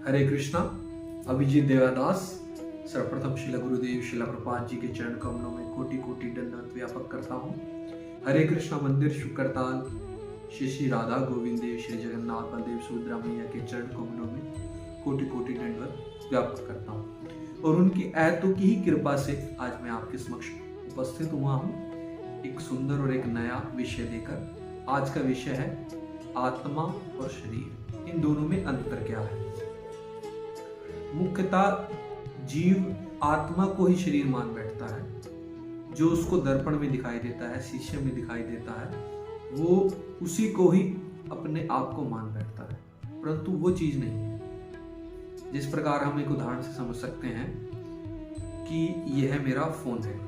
हरे कृष्णा। अभिजीत देवादास। सर्वप्रथम शिला गुरुदेव शिला प्रपात जी के चरण कमलों में कोटि कोटि दंडवत व्यापक करता हूँ। हरे कृष्णा मंदिर शुक्रताल श्री श्री राधा गोविंद देव श्री जगन्नाथ बलदेव सुभद्रा मैया के चरण कमलों में कोटि कोटि दंडवत व्यापक करता हूँ और उनकी ऐतों की ही कृपा से आज मैं आपके समक्ष उपस्थित हुआ हूँ एक सुंदर और एक नया विषय लेकर। आज का विषय है आत्मा और शरीर, इन दोनों में अंतर क्या है। मुख्यतः जीव आत्मा को ही शरीर मान बैठता है। जो उसको दर्पण में दिखाई देता है, शीशे में दिखाई देता है, वो उसी को ही अपने आप को मान बैठता है, परंतु वो चीज नहीं है। जिस प्रकार हम एक उदाहरण से समझ सकते हैं कि यह मेरा फोन है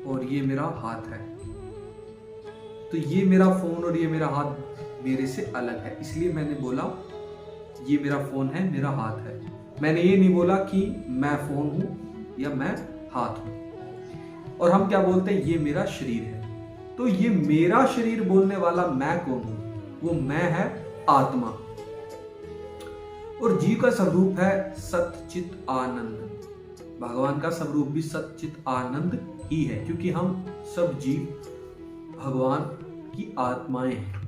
और ये मेरा हाथ है, तो ये मेरा फोन और ये मेरा हाथ मेरे से अलग है, इसलिए मैंने बोला ये मेरा फोन है, मेरा हाथ है। मैंने ये नहीं बोला कि मैं फोन हूं या मैं हाथ हूं। और हम क्या बोलते हैं, ये मेरा शरीर है। तो ये मेरा शरीर बोलने वाला मैं कौन हूं? वो मैं है आत्मा। और जीव का स्वरूप है सच्चित आनंद। भगवान का स्वरूप भी सच्चित आनंद ही है, क्योंकि हम सब जीव भगवान की आत्माएं हैं।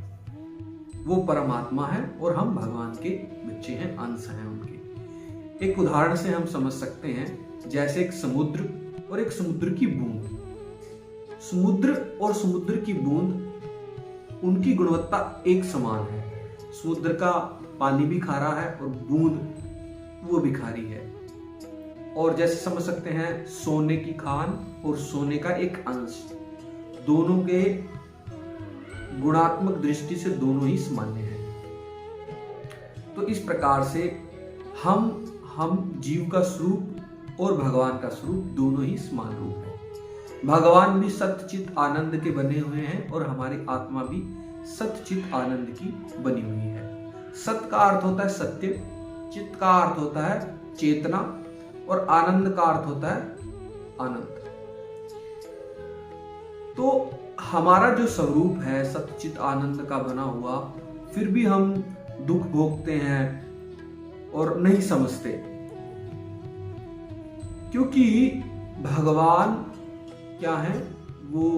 वो परमात्मा है और हम भगवान के बच्चे हैं, अंश हैं उनके। एक उदाहरण से हम समझ सकते हैं, जैसे एक समुद्र और एक समुद्र की बूंद। समुद्र और समुद्र की बूंद, उनकी गुणवत्ता एक समान है। समुद्र का पानी भी खारा है और बूंद वो भी खारी है। और जैसे समझ सकते हैं सोने की खान और सोने का एक अंश, दोनों के गुणात्मक दृष्टि से दोनों ही सामान्य हैं। तो इस प्रकार से हम जीव का स्वरूप और भगवान का स्वरूप दोनों ही समान रूप है। भगवान भी सतचित आनंद के बने हुए हैं और हमारी आत्मा भी सतचित आनंद की बनी हुई है। सत का अर्थ होता है सत्य, चित्त का अर्थ होता है चेतना और आनंद का अर्थ होता है आनंद। तो हमारा जो स्वरूप है सतचित आनंद का बना हुआ, फिर भी हम दुख भोगते हैं और नहीं समझते, क्योंकि भगवान क्या है, वो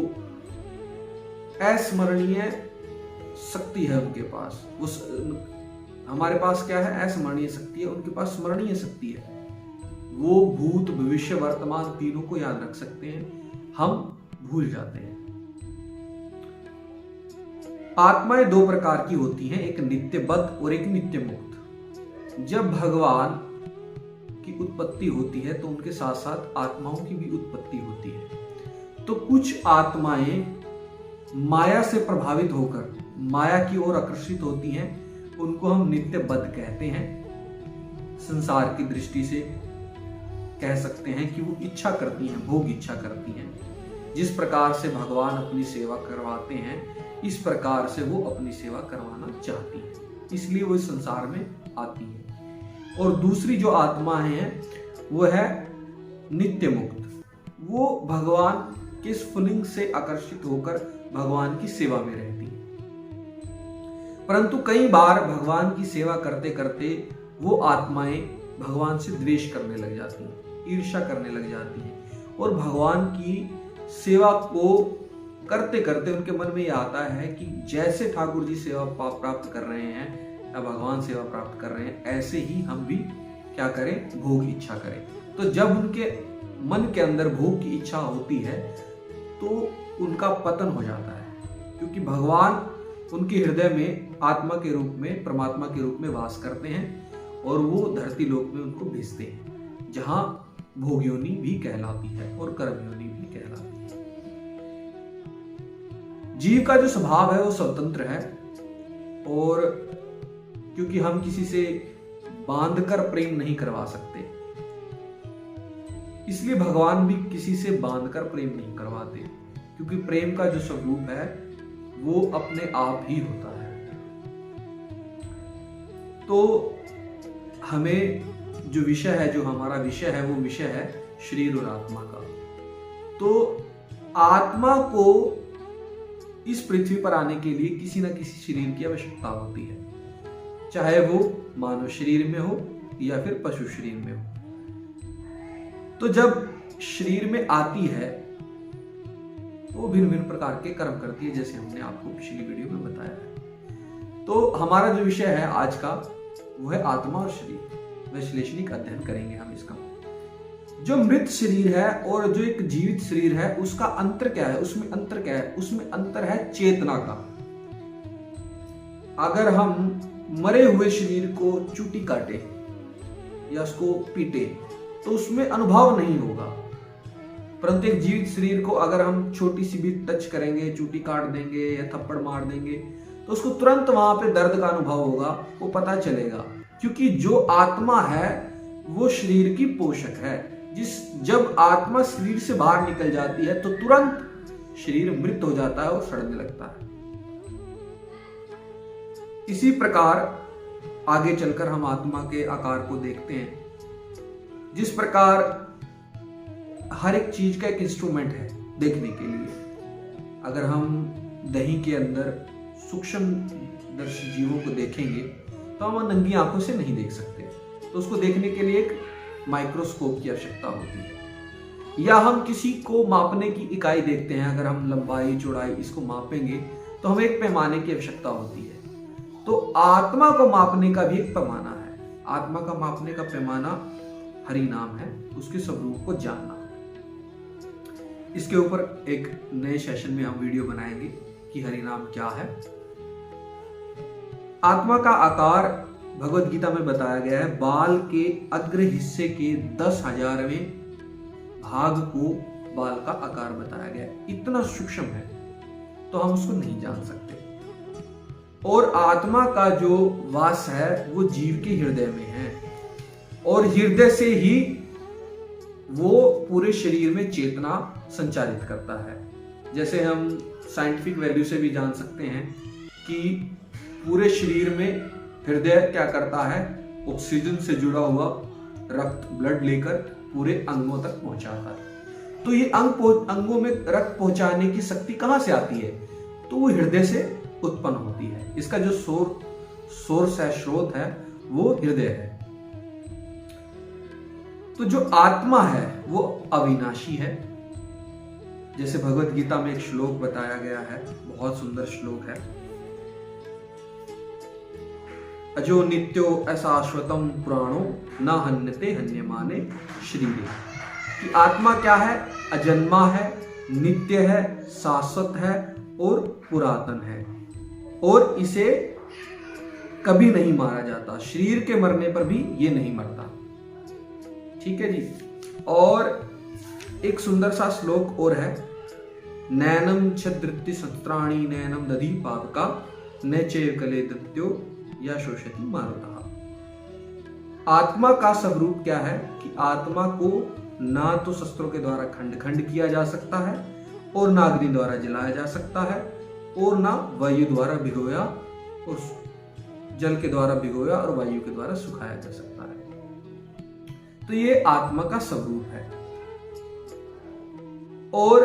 अस्मरणीय शक्ति है उनके पास। हमारे पास क्या है, अस्मरणीय शक्ति है, उनके पास स्मरणीय शक्ति है। वो भूत भविष्य वर्तमान तीनों को याद रख सकते हैं, हम भूल जाते हैं। आत्माएं दो प्रकार की होती हैं, एक नित्यबद्ध और एक नित्य मुक्त। जब भगवान की उत्पत्ति होती है तो उनके साथ साथ आत्माओं की भी उत्पत्ति होती है। तो कुछ आत्माएं माया से प्रभावित होकर माया की ओर आकर्षित होती हैं, उनको हम नित्यबद्ध कहते हैं। संसार की दृष्टि से कह सकते हैं कि वो इच्छा करती हैं, भोग इच्छा करती हैं। जिस प्रकार से भगवान अपनी सेवा करवाते हैं, इस प्रकार से वो अपनी सेवा करवाना चाहती है, इसलिए वो इस संसार में आती है। और दूसरी जो आत्माएं हैं वो है नित्य मुक्त। वो भगवान के स्फुलिंग से आकर्षित होकर भगवान की सेवा में रहती है, परंतु कई बार भगवान की सेवा करते करते वो आत्माएं भगवान से द्वेष करने लग जाती हैं, ईर्ष्या करने लग जाती हैं, और भगवान की सेवा को करते करते उनके मन में यह आता है कि जैसे ठाकुर जी सेवा प्राप्त कर रहे हैं या भगवान सेवा प्राप्त कर रहे हैं, ऐसे ही हम भी क्या करें, भोग इच्छा करें। तो जब उनके मन के अंदर भोग की इच्छा होती है तो उनका पतन हो जाता है, क्योंकि भगवान उनके हृदय में आत्मा के रूप में, परमात्मा के रूप में वास करते हैं और वो धरती लोक में उनको भेजते हैं, जहां भोग योनि भी कहलाती है और कर्म योनि भी कहलाती है। जीव का जो स्वभाव है वो स्वतंत्र है, और क्योंकि हम किसी से बांधकर प्रेम नहीं करवा सकते, इसलिए भगवान भी किसी से बांधकर प्रेम नहीं करवाते, क्योंकि प्रेम का जो स्वरूप है वो अपने आप ही होता है। तो हमें जो विषय है, जो हमारा विषय है, वो विषय है शरीर और आत्मा का। तो आत्मा को इस पृथ्वी पर आने के लिए किसी न किसी शरीर की आवश्यकता होती है। चाहे वो मानव शरीर में हो या फिर पशु शरीर में हो। तो जब शरीर में आती है तो वो भिन्न भिन्न प्रकार के कर्म करती है, जैसे हमने आपको पिछली वीडियो में बताया है। तो हमारा जो विषय है आज का वो है आत्मा और शरीर। वैश्लेषणिक अध्ययन करेंगे हम इसका। जो मृत शरीर है और जो एक जीवित शरीर है उसका अंतर क्या है, उसमें अंतर क्या है? उसमें अंतर है चेतना का। अगर हम मरे हुए शरीर को चूटी काटे या उसको पीटे तो उसमें अनुभव नहीं होगा, परंतु एक जीवित शरीर को अगर हम छोटी सी भी टच करेंगे, चूटी काट देंगे या थप्पड़ मार देंगे तो उसको तुरंत वहां पे दर्द का अनुभव होगा, वो पता चलेगा। क्योंकि जो आत्मा है वो शरीर की पोषक है। जब आत्मा शरीर से बाहर निकल जाती है तो तुरंत शरीर मृत हो जाता है और सड़ने लगता है। इसी प्रकार आगे चलकर हम आत्मा के आकार को देखते हैं। जिस प्रकार हर एक चीज का एक इंस्ट्रूमेंट है देखने के लिए। अगर हम दही के अंदर सूक्ष्मदर्शी जीवों को देखेंगे तो हम नंगी आंखों से नहीं देख सकते, तो उसको देखने के लिए एक माइक्रोस्कोप की आवश्यकता होती है। या हम किसी को मापने की इकाई देखते हैं, अगर हम लंबाई चौड़ाई इसको मापेंगे तो हमें एक पैमाने की आवश्यकता होती है। तो आत्मा को मापने का भी एक पैमाना है। आत्मा का मापने का पैमाना हरि नाम है, उसके स्वरूप को जानना। इसके ऊपर एक नए सेशन में हम वीडियो बनाएंगे कि हरि नाम क्या है। आत्मा का आकार भगवत गीता में बताया गया है। बाल के अग्र हिस्से के 10,000वें भाग को बाल का आकार बताया गया है। इतना सूक्ष्म है तो हम उसको नहीं जान सकते। और आत्मा का जो वास है वो जीव के हृदय में है और हृदय से ही वो पूरे शरीर में चेतना संचारित करता है। जैसे हम साइंटिफिक वैल्यू से भी जान सकते हैं कि पूरे शरीर में हृदय क्या करता है, ऑक्सीजन से जुड़ा हुआ रक्त ब्लड लेकर पूरे अंगों तक पहुंचाता है। तो ये अंगों में रक्त पहुंचाने की शक्ति कहां से आती है? तो वो हृदय से उत्पन्न होती है। इसका जो सोर्स है, स्रोत है, वो हृदय है। तो जो आत्मा है वो अविनाशी है। जैसे भगवत गीता में एक श्लोक बताया गया है, बहुत सुंदर श्लोक है। अजो नित्यो अशाश्वतम पुराणो न हन्यते हन्यमाने शरीरे। कि आत्मा क्या है? अजन्मा है, नित्य है, शाश्वत है और पुरातन है और इसे कभी नहीं मारा जाता। शरीर के मरने पर भी ये नहीं मरता। ठीक है जी। और एक सुंदर सा श्लोक और है। नैनम छद्रित्ति सत्राणि नैनम दधि पावका न चैव कले दत्यो या शोषति मारुतः। आत्मा का स्वरूप क्या है कि आत्मा को ना तो शस्त्रों के द्वारा खंड खंड किया जा सकता है और ना अग्नि द्वारा जलाया जा सकता है और ना वायु द्वारा भिगोया और जल के द्वारा भिगोया और वायु के द्वारा सुखाया जा सकता है। तो ये आत्मा का स्वरूप है। और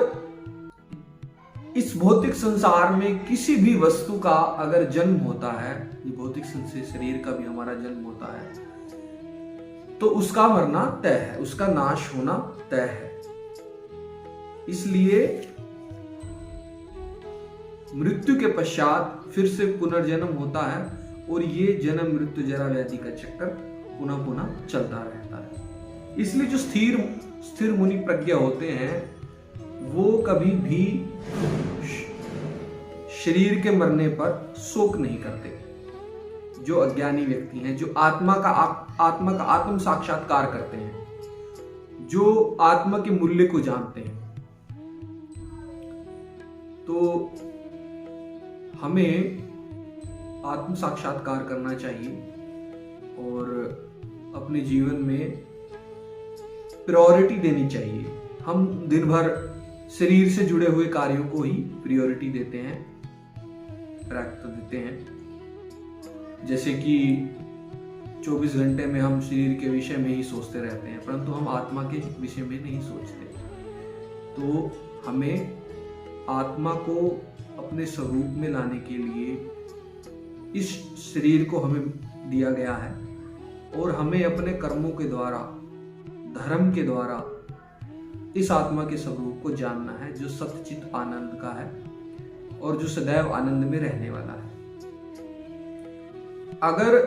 इस भौतिक संसार में किसी भी वस्तु का अगर जन्म होता है, ये भौतिक शरीर का भी हमारा जन्म होता है, तो उसका मरना तय है, उसका नाश होना तय है। इसलिए मृत्यु के पश्चात फिर से पुनर्जन्म होता है और ये जन्म मृत्यु जरा व्याधि का चक्कर पुनः पुनः चलता रहता है। इसलिए जो स्थिर मुनि प्रज्ञा होते हैं वो कभी भी शरीर के मरने पर शोक नहीं करते। जो अज्ञानी व्यक्ति हैं, जो आत्मा का आत्म साक्षात्कार करते हैं, जो आत्मा के मूल्य को जानते हैं, तो हमें आत्म साक्षात्कार करना चाहिए और अपने जीवन में प्रायोरिटी देनी चाहिए। हम दिन भर शरीर से जुड़े हुए कार्यों को ही प्रायोरिटी देते हैं, प्राथमिकता देते हैं। जैसे कि 24 घंटे में हम शरीर के विषय में ही सोचते रहते हैं, परंतु हम आत्मा के विषय में नहीं सोचते। तो हमें आत्मा को अपने स्वरूप में लाने के लिए इस शरीर को हमें दिया गया है और हमें अपने कर्मों के द्वारा, धर्म के द्वारा इस आत्मा के स्वरूप को जानना है जो सच्चित आनंद का है और जो सदैव आनंद में रहने वाला है। अगर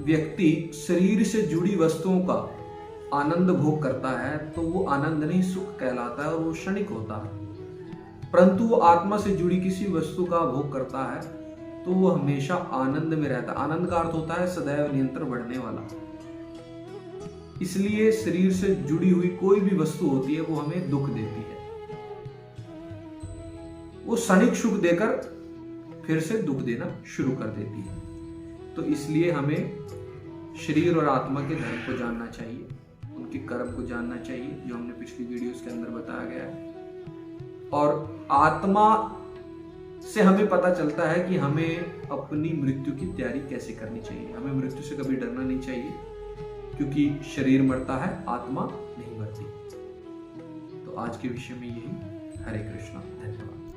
व्यक्ति शरीर से जुड़ी वस्तुओं का आनंद भोग करता है तो वो आनंद नहीं, सुख कहलाता है और वो क्षणिक होता है। परंतु वो आत्मा से जुड़ी किसी वस्तु का भोग करता है तो वो हमेशा आनंद में रहता है। आनंद का अर्थ होता है सदैव निरंतर बढ़ने वाला। इसलिए शरीर से जुड़ी हुई कोई भी वस्तु होती है वो हमें दुख देती है, वो क्षणिक सुख देकर फिर से दुख देना शुरू कर देती है। तो इसलिए हमें शरीर और आत्मा के धर्म को जानना चाहिए, उनके कर्म को जानना चाहिए, जो हमने पिछली वीडियोस के अंदर बताया गया है। और आत्मा से हमें पता चलता है कि हमें अपनी मृत्यु की तैयारी कैसे करनी चाहिए। हमें मृत्यु से कभी डरना नहीं चाहिए, क्योंकि शरीर मरता है, आत्मा नहीं मरती। तो आज के विषय में यही। हरे कृष्णा, धन्यवाद।